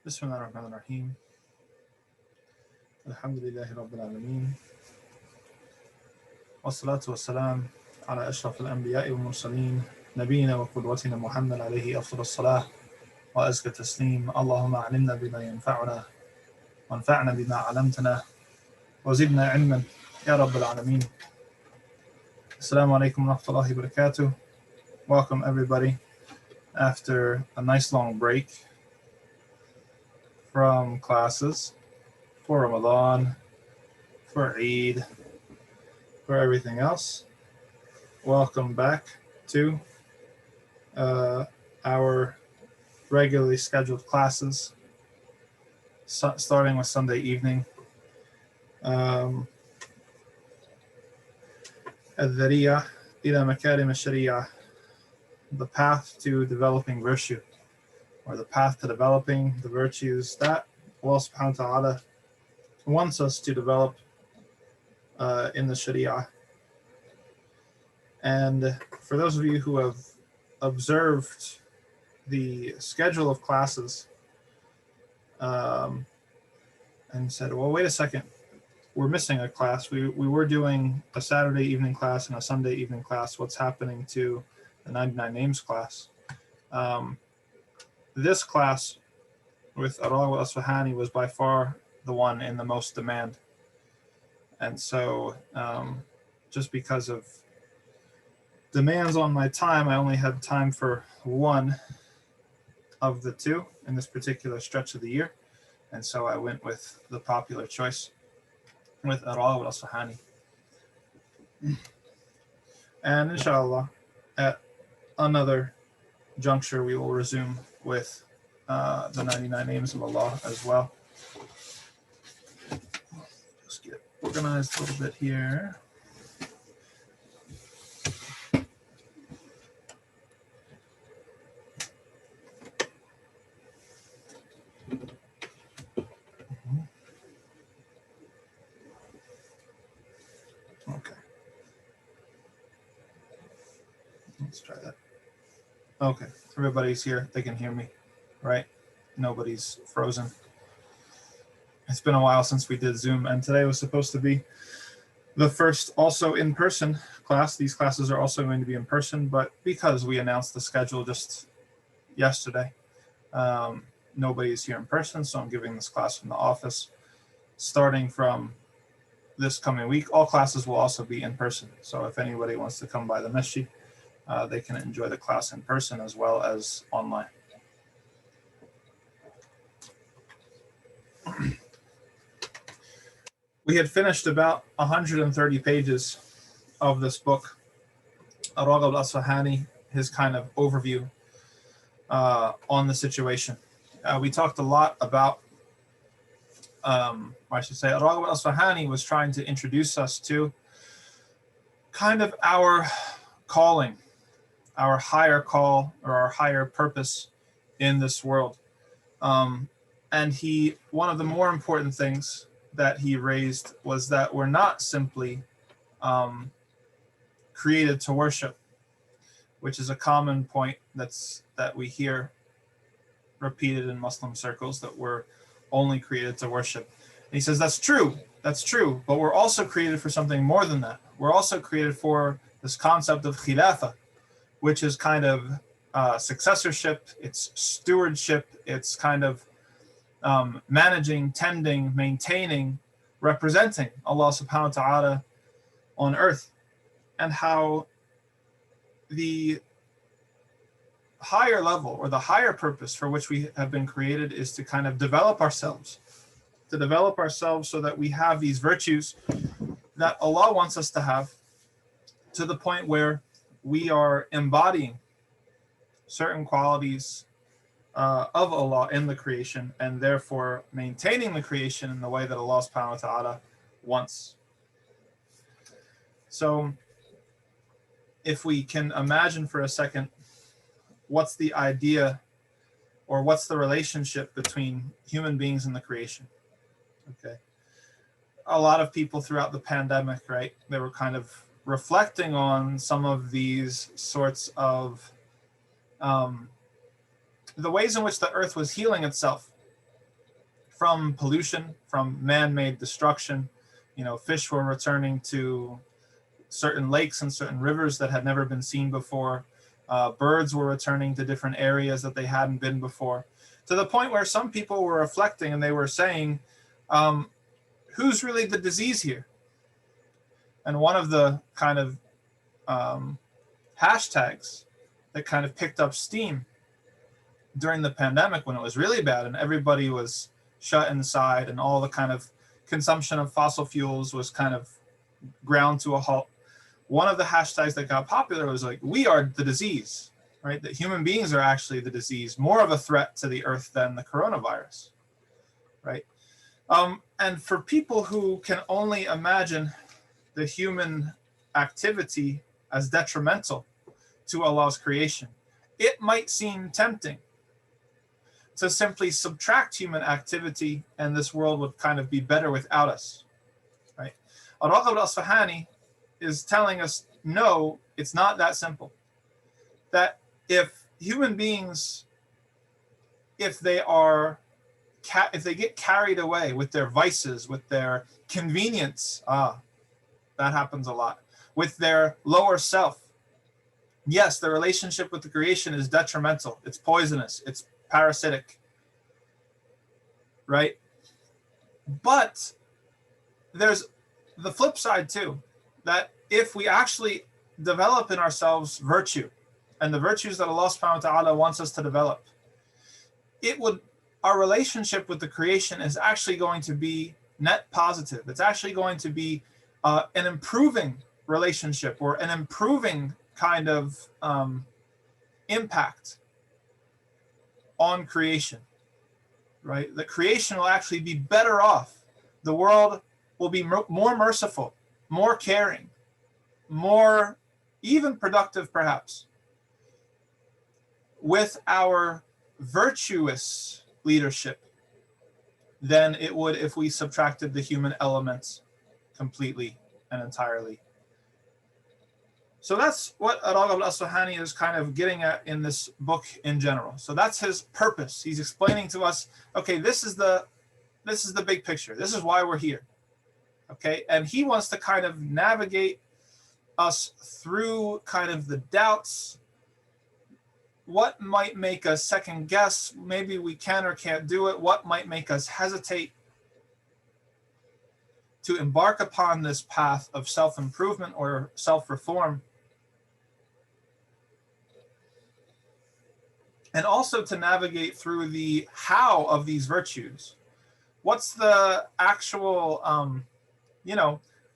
بسم الله الرحمن الرحيم الحمد لله رب العالمين والصلاة والسلام على أشرف الأنبياء والمرسلين نبينا وقدوتنا محمد عليه أفضل الصلاة وأزكى التسليم. اللهم علمنا بما ينفعنا وانفعنا بما علمتنا وزدنا علما يا رب العالمين. Assalamu alaikum wa rahmatullahi wa barakatuh. Welcome everybody after a nice long break from classes for Ramadan, for Eid, for everything else. Welcome back to our regularly scheduled classes, starting with Sunday evening. Dhariyah ila Makarim Shariah, the path to developing virtue, or the path to developing the virtues that Allah subhanahu wa ta'ala wants us to develop in the Shariah. And for those of you who have observed the schedule of classes and said, well, wait a second, we're missing a class. We were doing a Saturday evening class and a Sunday evening class. What's happening to the 99 Names class? This class with Raghib Asfahani was by far the one in the most demand. And so just because of demands on my time, I only had time for one of the two in this particular stretch of the year. And so I went with the popular choice with Raghib Asfahani. And inshallah, at another juncture, we will resume with the 99 Names of Allah as well. Just get organized a little bit here. Okay. Let's try that. Okay, everybody's here. They can hear me, right? Nobody's frozen. It's been a while since we did Zoom, and today was supposed to be the first also in-person class. These classes are also going to be in person, but because we announced the schedule just yesterday, nobody is here in person, so I'm giving this class from the office. Starting from this coming week, all classes will also be in person. So if anybody wants to come by the masjid, they can enjoy the class in person as well as online. We had finished about 130 pages of this book, Raghib Asfahani, his kind of overview on the situation. We talked a lot about, I should say, Raghib Asfahani was trying to introduce us to kind of our calling, our higher call or our higher purpose in this world. And one of the more important things that he raised was that we're not simply created to worship, which is a common point that we hear repeated in Muslim circles, that we're only created to worship. And he says that's true, but we're also created for something more than that. We're also created for this concept of Khilafah, which is kind of successorship, it's stewardship, it's kind of managing, tending, maintaining, representing Allah subhanahu wa ta'ala on earth, and how the higher level or the higher purpose for which we have been created is to kind of develop ourselves so that we have these virtues that Allah wants us to have, to the point where we are embodying certain qualities of Allah in the creation, and therefore maintaining the creation in the way that Allah subhanahu wa ta'ala wants. So if we can imagine for a second, what's the idea or what's the relationship between human beings and the creation? Okay. A lot of people throughout the pandemic, right, they were kind of reflecting on some of these sorts of the ways in which the earth was healing itself from pollution, from man-made destruction. Fish were returning to certain lakes and certain rivers that had never been seen before. Birds were returning to different areas that they hadn't been before, to the point where some people were reflecting and they were saying, who's really the disease here? And one of the kind of hashtags that kind of picked up steam during the pandemic, when it was really bad and everybody was shut inside and all the kind of consumption of fossil fuels was kind of ground to a halt, one of the hashtags that got popular was like, we are the disease, right? That human beings are actually the disease, more of a threat to the earth than the coronavirus, right? And for people who can only imagine the human activity as detrimental to Allah's creation, it might seem tempting to simply subtract human activity and this world would kind of be better without us, right? Raghib Asfahani is telling us, no, it's not that simple. That if human beings, if they get carried away with their vices, with their convenience, that happens a lot, with their lower self, yes, the relationship with the creation is detrimental, it's poisonous, it's parasitic, right? But there's the flip side too, that if we actually develop in ourselves virtue, and the virtues that Allah subhanahu wa ta'ala wants us to develop, our relationship with the creation is actually going to be net positive. It's actually going to be an improving relationship, or an improving kind of impact on creation, right? The creation will actually be better off. The world will be more merciful, more caring, more even productive perhaps, with our virtuous leadership than it would if we subtracted the human elements completely and entirely. So that's what Raghib al-Asfahani is kind of getting at in this book in general. So that's his purpose. He's explaining to us, okay, this is the big picture. This is why we're here. Okay, and he wants to kind of navigate us through kind of the doubts, what might make us second guess, maybe we can or can't do it, what might make us hesitate to embark upon this path of self-improvement or self-reform. And also to navigate through the how of these virtues. What's the actual,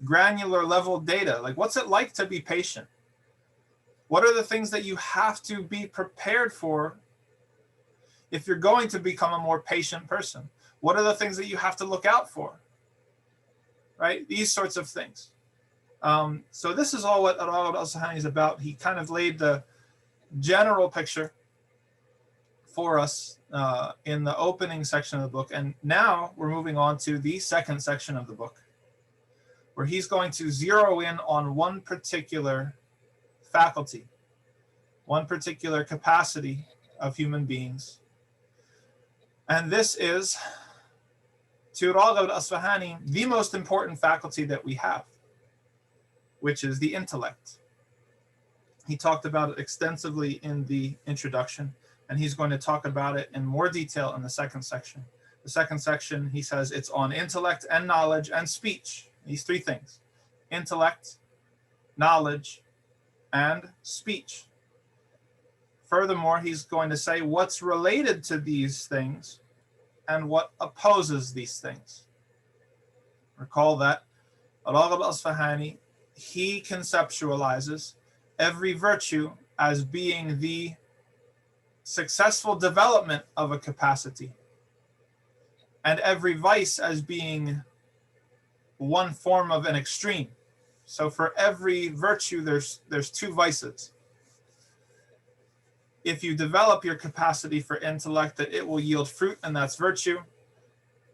granular level data? Like, what's it like to be patient? What are the things that you have to be prepared for if you're going to become a more patient person? What are the things that you have to look out for? Right? These sorts of things. So this is all what Raghib al-Asfahani is about. He kind of laid the general picture for us in the opening section of the book. And now we're moving on to the second section of the book, where he's going to zero in on one particular faculty, one particular capacity of human beings. And this is, to Raghib al-Asfahani, the most important faculty that we have, which is the intellect. He talked about it extensively in the introduction, and he's going to talk about it in more detail in the second section. The second section, he says, it's on intellect and knowledge and speech. These three things: intellect, knowledge, and speech. Furthermore, he's going to say what's related to these things and what opposes these things. Recall that Raghib al-Asfahani, he conceptualizes every virtue as being the successful development of a capacity, and every vice as being one form of an extreme. So for every virtue, there's two vices. If you develop your capacity for intellect, that it will yield fruit, and that's virtue.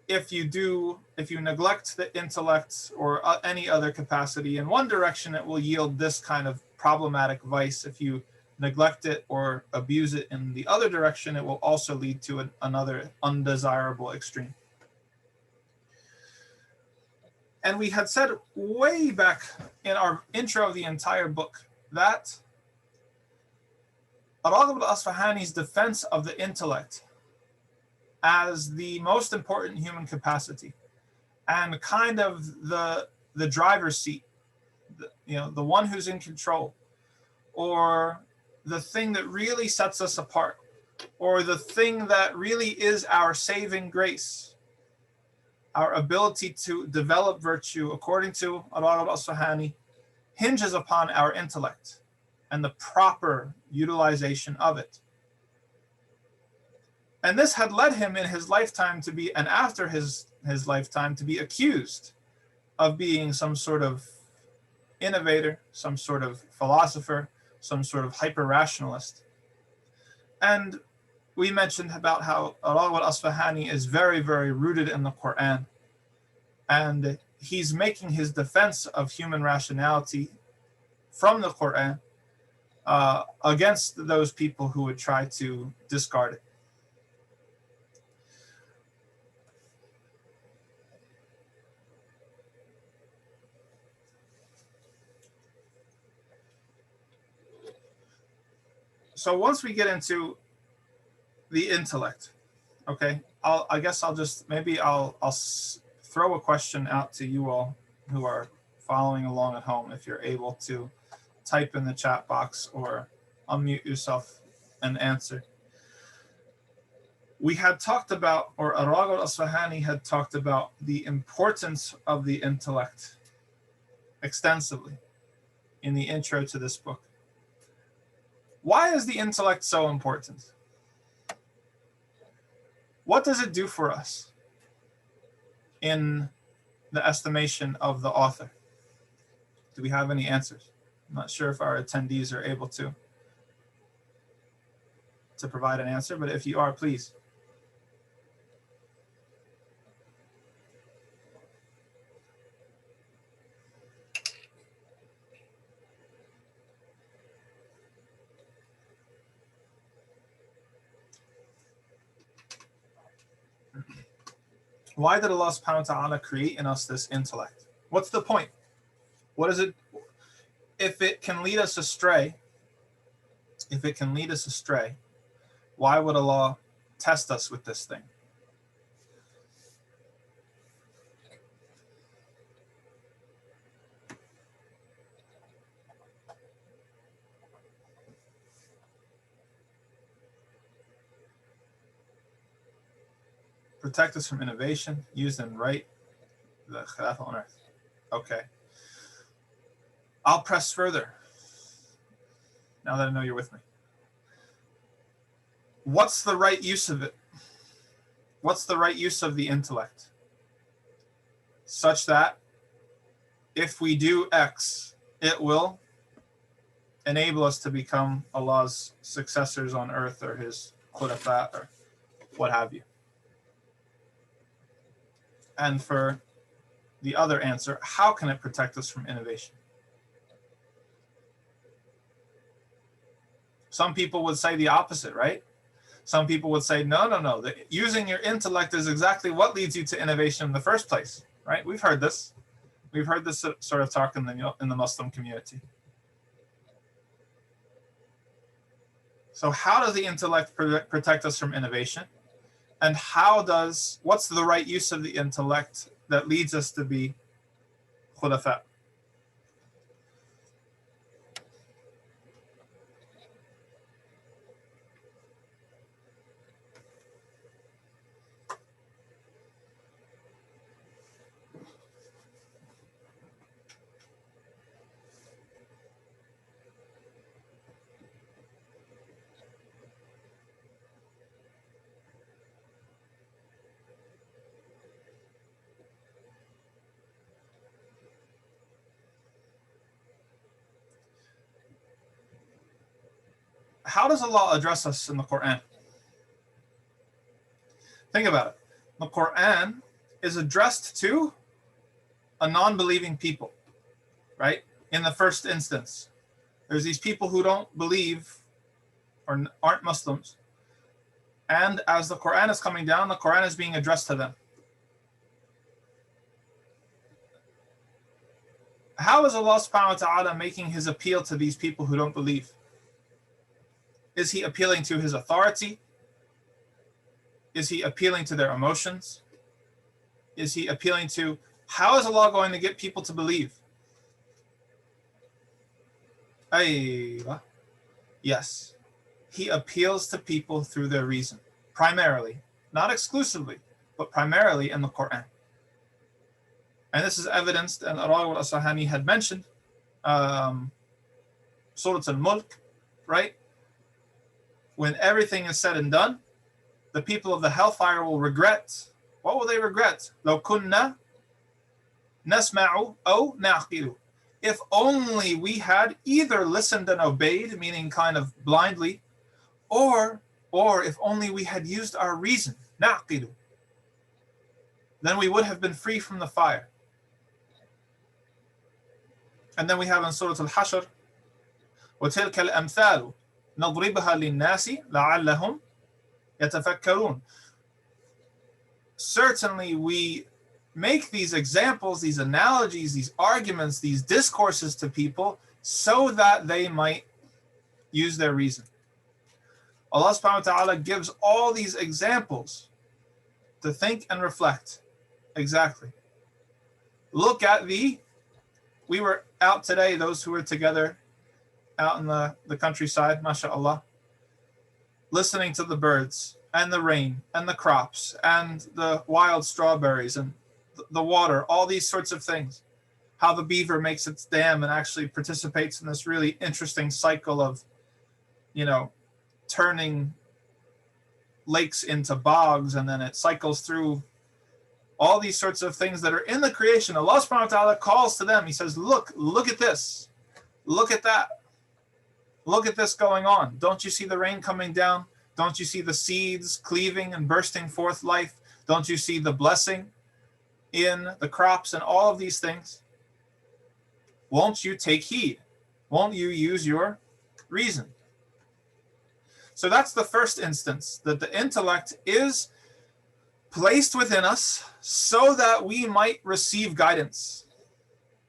If you neglect the intellect or any other capacity in one direction, it will yield this kind of problematic vice. If you neglect it or abuse it in the other direction, it will also lead to another undesirable extreme. And we had said way back in our intro of the entire book that Raghib al-Asfahani's defense of the intellect as the most important human capacity and kind of the driver's seat, the one who's in control, or the thing that really sets us apart, or the thing that really is our saving grace, our ability to develop virtue, according to Raghib al-Asfahani, hinges upon our intellect and the proper utilization of it. And this had led him in his lifetime to be, and after his lifetime, to be accused of being some sort of innovator, some sort of philosopher, some sort of hyper-rationalist. And we mentioned about how Raghib al-Asfahani is very, very rooted in the Quran. And he's making his defense of human rationality from the Quran against those people who would try to discard it. So once we get into the intellect, okay, I guess I'll just, maybe I'll throw a question out to you all who are following along at home, if you're able to type in the chat box or unmute yourself and answer. We had talked about, or Raghib al-Asfahani had talked about the importance of the intellect extensively in the intro to this book. Why is the intellect so important? What does it do for us in the estimation of the author? Do we have any answers? I'm not sure if our attendees are able to provide an answer, but if you are, please. Why did Allah subhanahu wa ta'ala create in us this intellect? What's the point? What is it? If it can lead us astray, why would Allah test us with this thing? Protect us from innovation, use and right the Khilafah on earth. Okay. I'll press further now that I know you're with me. What's the right use of it? What's the right use of the intellect? Such that if we do X, it will enable us to become Allah's successors on earth, or his Khilafah, or what have you. And for the other answer, how can it protect us from innovation? Some people would say the opposite, right? Some people would say, no. Using your intellect is exactly what leads you to innovation in the first place, right? We've heard this. We've heard this sort of talk in the Muslim community. So how does the intellect protect us from innovation? And what's the right use of the intellect that leads us to be Khilafah? How does Allah address us in the Quran? Think about it. The Quran is addressed to a non-believing people, right? In the first instance, there's these people who don't believe or aren't Muslims. And as the Quran is coming down, the Quran is being addressed to them. How is Allah subhanahu wa ta'ala making his appeal to these people who don't believe? Is he appealing to his authority? Is he appealing to their emotions? Is he appealing to, how is Allah going to get people to believe? Aywa. Yes, he appeals to people through their reason, primarily, not exclusively, but primarily in the Quran. And this is evidenced, and Raghib Asfahani had mentioned, Surah Al-Mulk, right? When everything is said and done, the people of the hellfire will regret. What will they regret? لو كنا نسمع أو نعقل. If only we had either listened and obeyed, meaning kind of blindly, or if only we had used our reason, نعقل, then we would have been free from the fire. And then we have in Surah Al-Hashr, وَتِلْكَ الْأَمْثَالُ نَضْرِبُهَا لِلنَّاسِ لَعَلَّهُمْ يَتَفَكَّرُونَ. Certainly we make these examples, these analogies, these arguments, these discourses to people so that they might use their reason. Allah subhanahu wa ta'ala gives all these examples to think and reflect. Exactly. Look at we were out today, those who were together out in the countryside, mashallah, listening to the birds and the rain and the crops and the wild strawberries and the water, all these sorts of things. How the beaver makes its dam and actually participates in this really interesting cycle of, turning lakes into bogs, and then it cycles through all these sorts of things that are in the creation. Allah subhanahu wa ta'ala calls to them. He says, look at this. Look at that. Look at this going on. Don't you see the rain coming down? Don't you see the seeds cleaving and bursting forth life? Don't you see the blessing in the crops and all of these things? Won't you take heed? Won't you use your reason? So that's the first instance, that the intellect is placed within us so that we might receive guidance,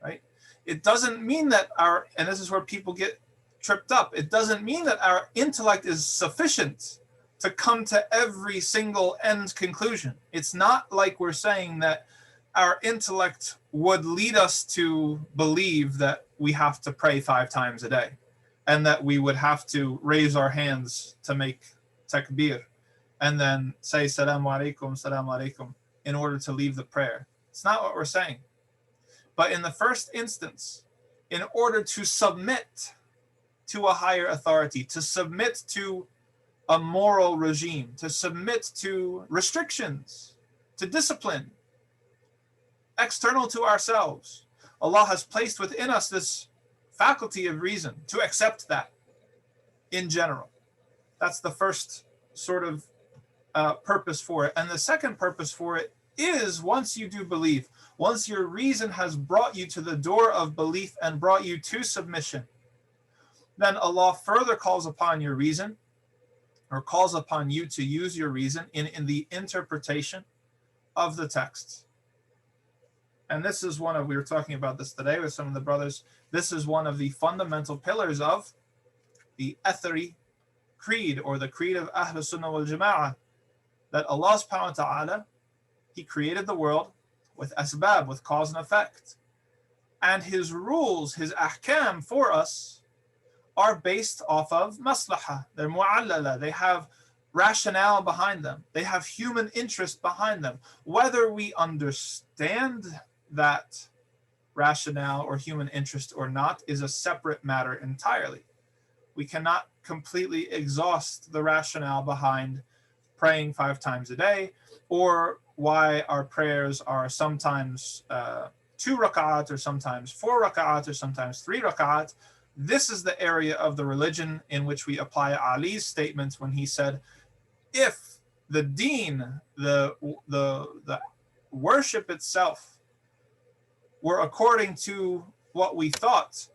right? It doesn't mean that and this is where people get tripped up, it doesn't mean that our intellect is sufficient to come to every single end conclusion. It's not like we're saying that our intellect would lead us to believe that we have to pray 5 times a day and that we would have to raise our hands to make takbir and then say salamu alaikum in order to leave the prayer. It's not what we're saying. But in the first instance, in order to submit to a higher authority, to submit to a moral regime, to submit to restrictions, to discipline external to ourselves, Allah has placed within us this faculty of reason to accept that in general. That's the first sort of purpose for it. And the second purpose for it is, once you do believe, once your reason has brought you to the door of belief and brought you to submission, then Allah further calls upon your reason, or calls upon you to use your reason in the interpretation of the texts. And this is we were talking about this today with some of the brothers, this is one of the fundamental pillars of the Athari creed, or the creed of Ahl Sunnah wal Jama'ah, that Allah subhanahu wa ta'ala, He created the world with asbab, with cause and effect. And His rules, His ahkam for us are based off of maslahah. They're mu'allala. They have rationale behind them. They have human interest behind them. Whether we understand that rationale or human interest or not is a separate matter entirely. We cannot completely exhaust the rationale behind praying 5 times a day, or why our prayers are sometimes 2 rak'at, or sometimes 4 rak'at, or sometimes 3 rak'at. This is the area of the religion in which we apply Ali's statements when he said, if the deen, the worship itself, were according to what we thought,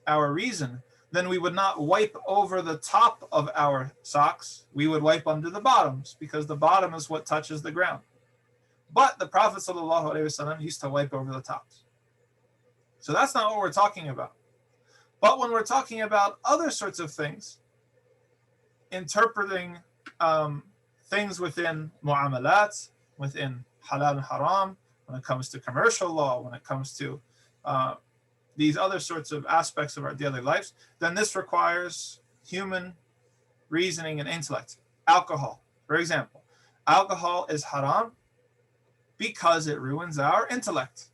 our reason, then we would not wipe over the top of our socks. We would wipe under the bottoms, because the bottom is what touches the ground. But the Prophet ﷺ used to wipe over the tops. So that's not what we're talking about. But when we're talking about other sorts of things, interpreting things within mu'amalat, within halal and haram, when it comes to commercial law, when it comes to these other sorts of aspects of our daily lives, then this requires human reasoning and intellect. Alcohol, for example. Alcohol is haram because it ruins our intellect.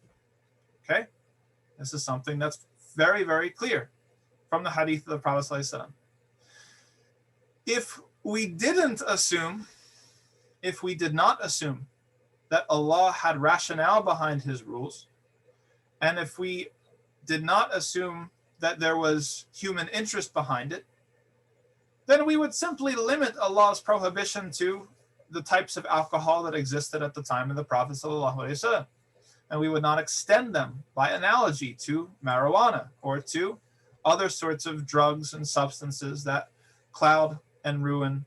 Okay? This is something that's very, very clear from the hadith of the Prophet ﷺ. If we did not assume that Allah had rationale behind his rules, and if we did not assume that there was human interest behind it, then we would simply limit Allah's prohibition to the types of alcohol that existed at the time of the Prophet ﷺ. And we would not extend them by analogy to marijuana or to other sorts of drugs and substances that cloud and ruin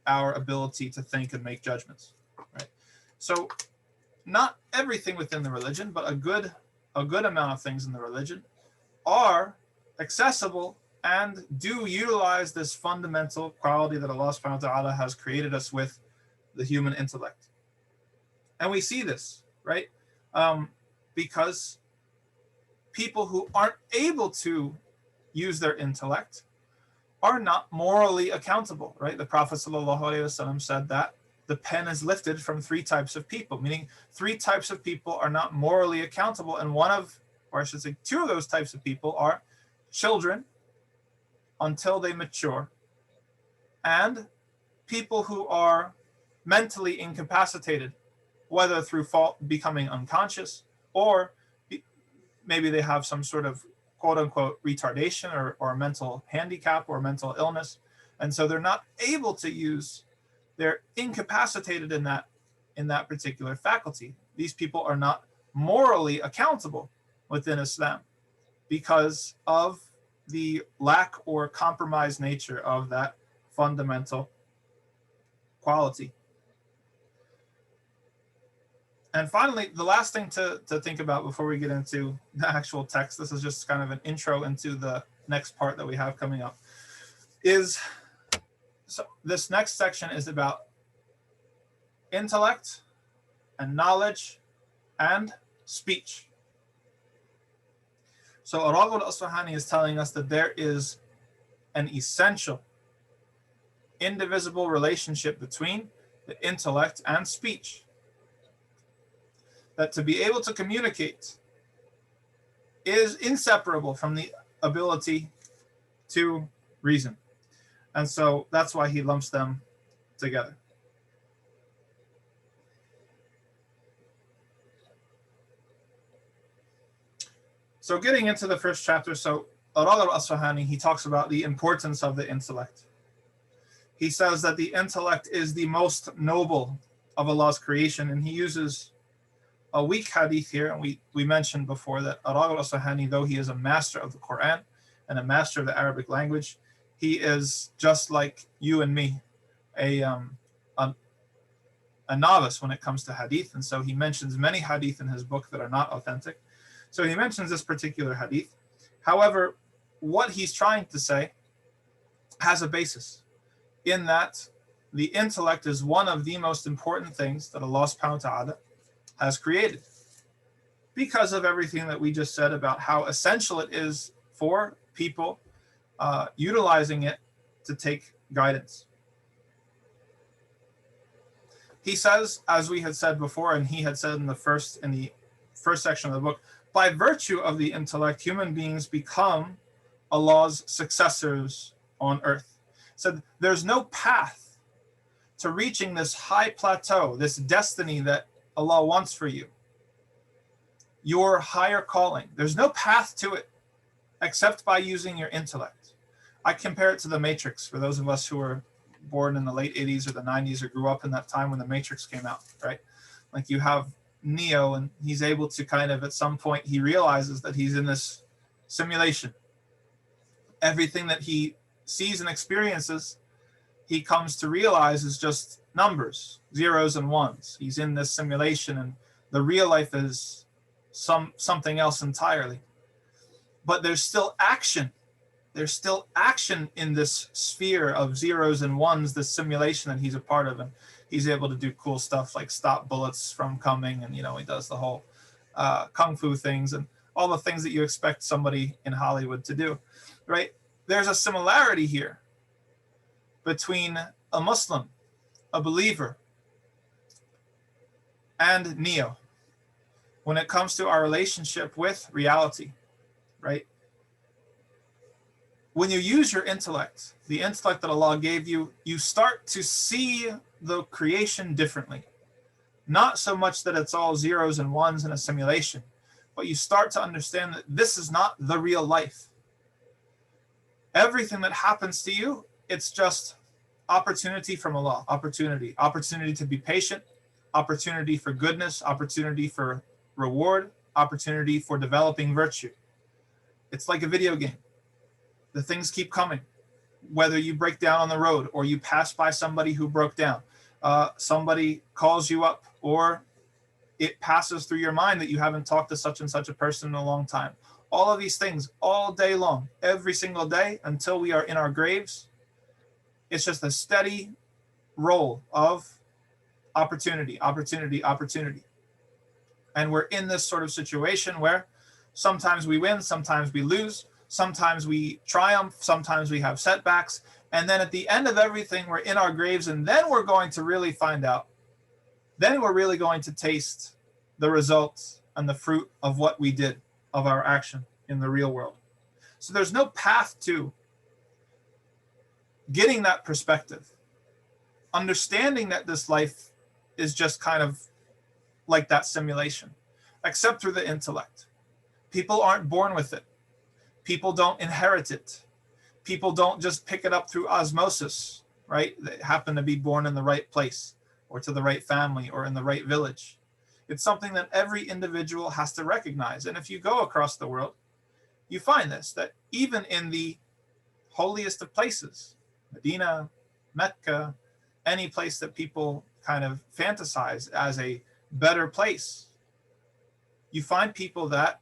our ability to think and make judgments. Right? So not everything within the religion, but a good amount of things in the religion are accessible and do utilize this fundamental quality that Allah subhanahu wa ta'ala has created us with, the human intellect. And we see this, right? Because people who aren't able to use their intellect are not morally accountable, right? The Prophet ﷺ said that the pen is lifted from three types of people, meaning three types of people are not morally accountable. And two of those types of people are children until they mature, and people who are mentally incapacitated, whether through fault becoming unconscious, or maybe they have some sort of quote unquote retardation or mental handicap or mental illness. And so they're not able to use, they're incapacitated in that particular faculty. These people are not morally accountable within Islam because of the lack or compromised nature of that fundamental quality. And finally, the last thing to think about before we get into the actual text, this is just kind of an intro into the next part that we have coming up, is so this next section is about intellect and knowledge and speech. So Raghib Asfahani is telling us that there is an essential, indivisible relationship between the intellect and speech. That to be able to communicate is inseparable from the ability to reason. And so that's why he lumps them together. So getting into the first chapter, so Raghib Asfahani, he talks about the importance of the intellect. He says that the intellect is the most noble of Allah's creation, and he uses a weak hadith here, and we mentioned before that Raghib Asfahani, though he is a master of the Quran and a master of the Arabic language, he is just like you and me, a novice when it comes to hadith, and so he mentions many hadith in his book that are not authentic. So he mentions this particular hadith. However, what he's trying to say has a basis in that the intellect is one of the most important things that Allah subhanahu wa ta'ala has created, because of everything that we just said about how essential it is for people utilizing it to take guidance. He says, as we had said before, and he had said in the first section of the book, by virtue of the intellect, human beings become Allah's successors on earth. So there's no path to reaching this high plateau, this destiny that Allah wants for you, your higher calling. There's no path to it except by using your intellect. I compare it to the Matrix, for those of us who were born in the late 80s or the 90s or grew up in that time when the Matrix came out, right? Like you have Neo, and he's able to kind of, at some point, he realizes that he's in this simulation. Everything that he sees and experiences, he comes to realize is just numbers, zeros and ones. He's in this simulation, and the real life is something else entirely. But there's still action. There's still action in this sphere of zeros and ones, this simulation that he's a part of, and he's able to do cool stuff like stop bullets from coming, and he does the whole kung fu things and all the things that you expect somebody in Hollywood to do, right? There's a similarity here between a Muslim, a believer, and Neo when it comes to our relationship with reality, right? When you use your intellect, the intellect that Allah gave you, you start to see the creation differently. Not so much that it's all zeros and ones in a simulation, but you start to understand that this is not the real life. Everything that happens to you, it's just opportunity from Allah, opportunity to be patient, opportunity for goodness, opportunity for reward, opportunity for developing virtue. It's like a video game. The things keep coming, whether you break down on the road or you pass by somebody who broke down, somebody calls you up, or it passes through your mind that you haven't talked to such and such a person in a long time. All of these things all day long, every single day until we are in our graves. It's just a steady roll of opportunity. And we're in this sort of situation where sometimes we win, sometimes we lose, sometimes we triumph, sometimes we have setbacks. And then at the end of everything, we're in our graves, and then we're going to really find out. Then we're really going to taste the results and the fruit of what we did, of our action in the real world. So there's no path to getting that perspective, understanding that this life is just kind of like that simulation, except through the intellect. People aren't born with it. People don't inherit it. People don't just pick it up through osmosis, right? They happen to be born in the right place or to the right family or in the right village. It's something that every individual has to recognize. And if you go across the world, you find this, that even in the holiest of places, Medina, Mecca, any place that people kind of fantasize as a better place, you find people that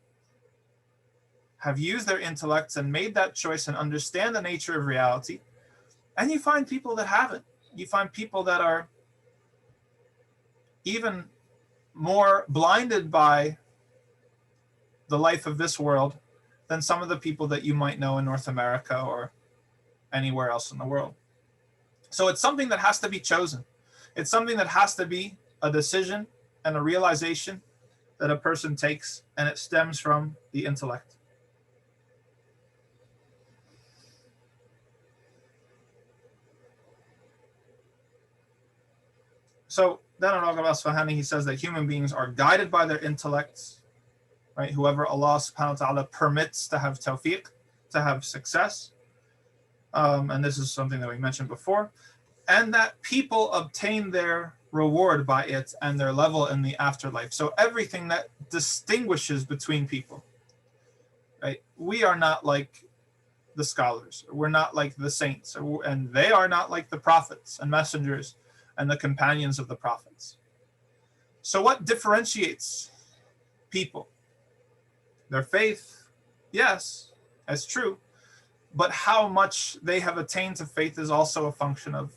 have used their intellects and made that choice and understand the nature of reality. And you find people that haven't. You find people that are even more blinded by the life of this world than some of the people that you might know in North America or anywhere else in the world. So it's something that has to be chosen. It's something that has to be a decision and a realization that a person takes, and it stems from the intellect. So then in Raghib Asfahani, he says that human beings are guided by their intellects, right? Whoever Allah subhanahu wa ta'ala permits to have tawfiq, to have success. And this is something that we mentioned before. And that people obtain their reward by it and their level in the afterlife. So everything that distinguishes between people, right? We are not like the scholars. We're not like the saints. And they are not like the prophets and messengers and the companions of the prophets. So what differentiates people? Their faith, yes, that's true. But how much they have attained to faith is also a function of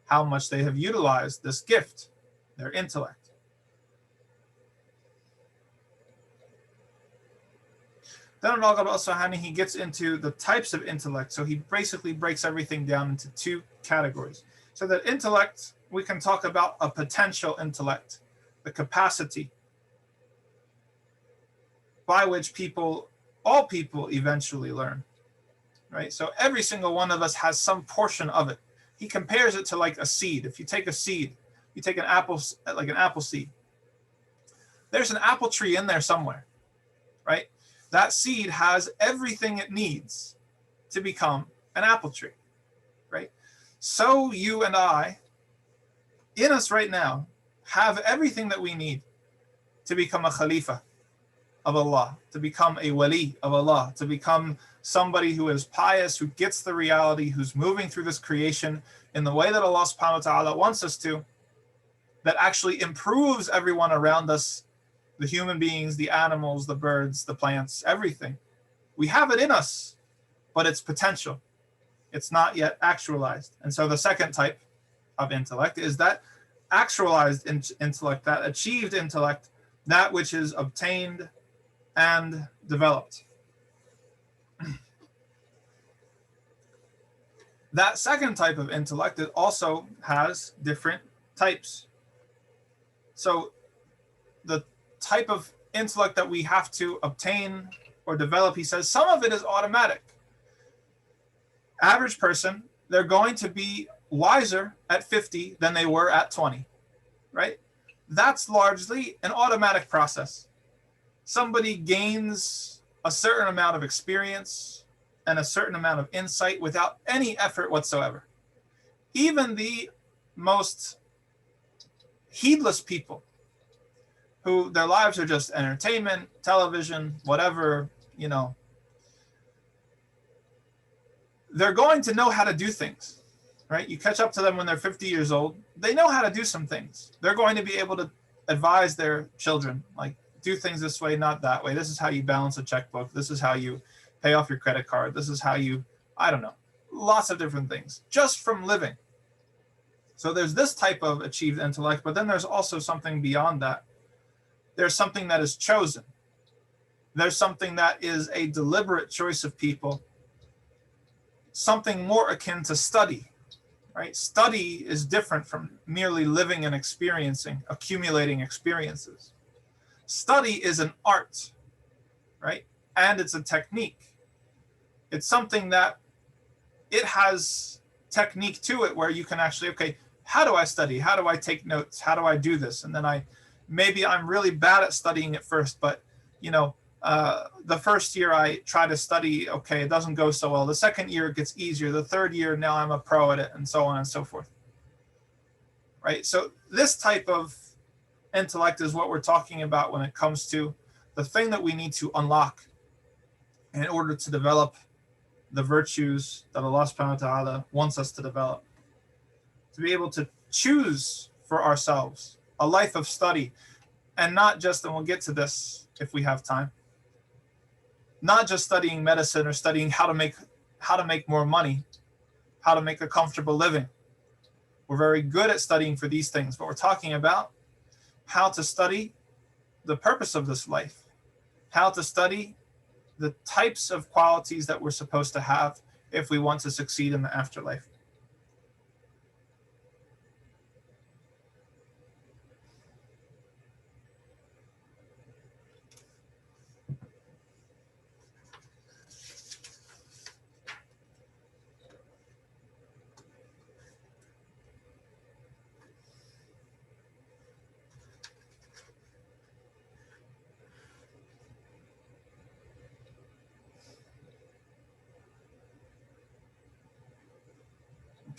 how much they have utilized this gift, their intellect. Then in Raghib Asfahani, he gets into the types of intellect. So he basically breaks everything down into two categories. So that intellect, we can talk about a potential intellect, the capacity by which all people eventually learn, right? So every single one of us has some portion of it. He compares it to like a seed. If you take a seed, you take an apple, like an apple seed, there's an apple tree in there somewhere, right? That seed has everything it needs to become an apple tree, right? So you and I, in us right now, have everything that we need to become a Khalifa of Allah, to become a wali of Allah, to become somebody who is pious, who gets the reality, who's moving through this creation in the way that Allah subhanahu wa ta'ala wants us to, that actually improves everyone around us The human beings, the animals, the birds, the plants, everything. We have it in us, but it's potential. It's not yet actualized. And so the second type of intellect is that actualized intellect, that achieved intellect, that which is obtained and developed. That second type of intellect, it also has different types. So the type of intellect that we have to obtain or develop, he says, some of it is automatic. Average person, they're going to be wiser at 50 than they were at 20, right? That's largely an automatic process. Somebody gains a certain amount of experience and a certain amount of insight without any effort whatsoever. Even the most heedless people who their lives are just entertainment, television, whatever, they're going to know how to do things, right? You catch up to them when they're 50 years old, they know how to do some things. They're going to be able to advise their children, like, do things this way, not that way. This is how you balance a checkbook. This is how you pay off your credit card. This is how you, I don't know, lots of different things just from living. So there's this type of achieved intellect, but then there's also something beyond that. There's something that is chosen. There's something that is a deliberate choice of people, something more akin to study, right? Study is different from merely living and experiencing, accumulating experiences. Study is an art, right? And it's a technique. It's something that it has technique to it where you can actually, okay, how do I study? How do I take notes? How do I do this? And then maybe I'm really bad at studying at first, but the first year I try to study, okay, it doesn't go so well. The second year it gets easier. The third year, now I'm a pro at it, and so on and so forth. Right? So this type of intellect is what we're talking about when it comes to the thing that we need to unlock in order to develop the virtues that Allah subhanahu wa ta'ala wants us to develop. To be able to choose for ourselves a life of study, and not just, and we'll get to this if we have time, not just studying medicine or studying how to make more money, how to make a comfortable living. We're very good at studying for these things, but we're talking about how to study the purpose of this life, how to study the types of qualities that we're supposed to have if we want to succeed in the afterlife.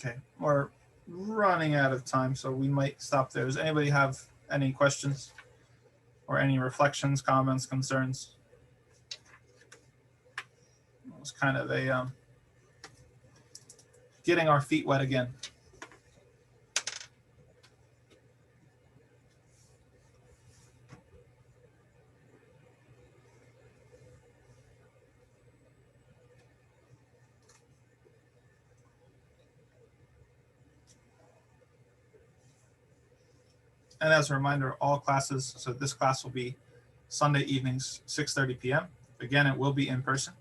Okay, we're running out of time, so we might stop there. Does anybody have any questions or any reflections, comments, concerns? It was kind of a getting our feet wet again. And as a reminder, all classes, so this class will be Sunday evenings, 6:30 p.m. Again, it will be in person,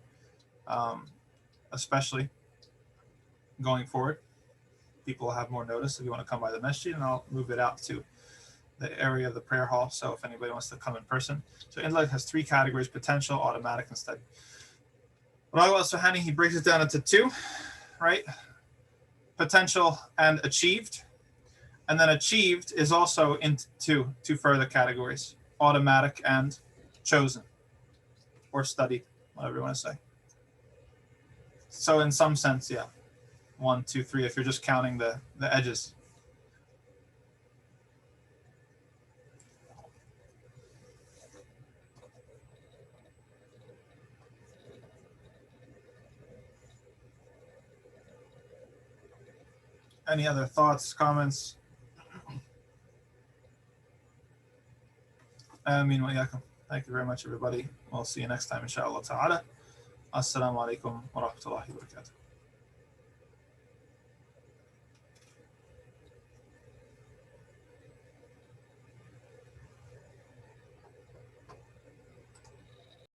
especially going forward. People will have more notice if you want to come by the masjid, and I'll move it out to the area of the prayer hall. So if anybody wants to come in person. So Intellect has three categories: potential, automatic, and study. Raghib Asfahani, he breaks it down into two, right? Potential and achieved. And then achieved is also into two further categories: automatic and chosen, or studied, whatever you want to say. So in some sense, yeah, 1, 2, 3, if you're just counting the edges. Any other thoughts, comments? Ameen wa iyakum. Thank you very much, everybody. We'll see you next time, inshallah ta'ala. Assalamu alaikum wa rahmatullahi wa barakatuh.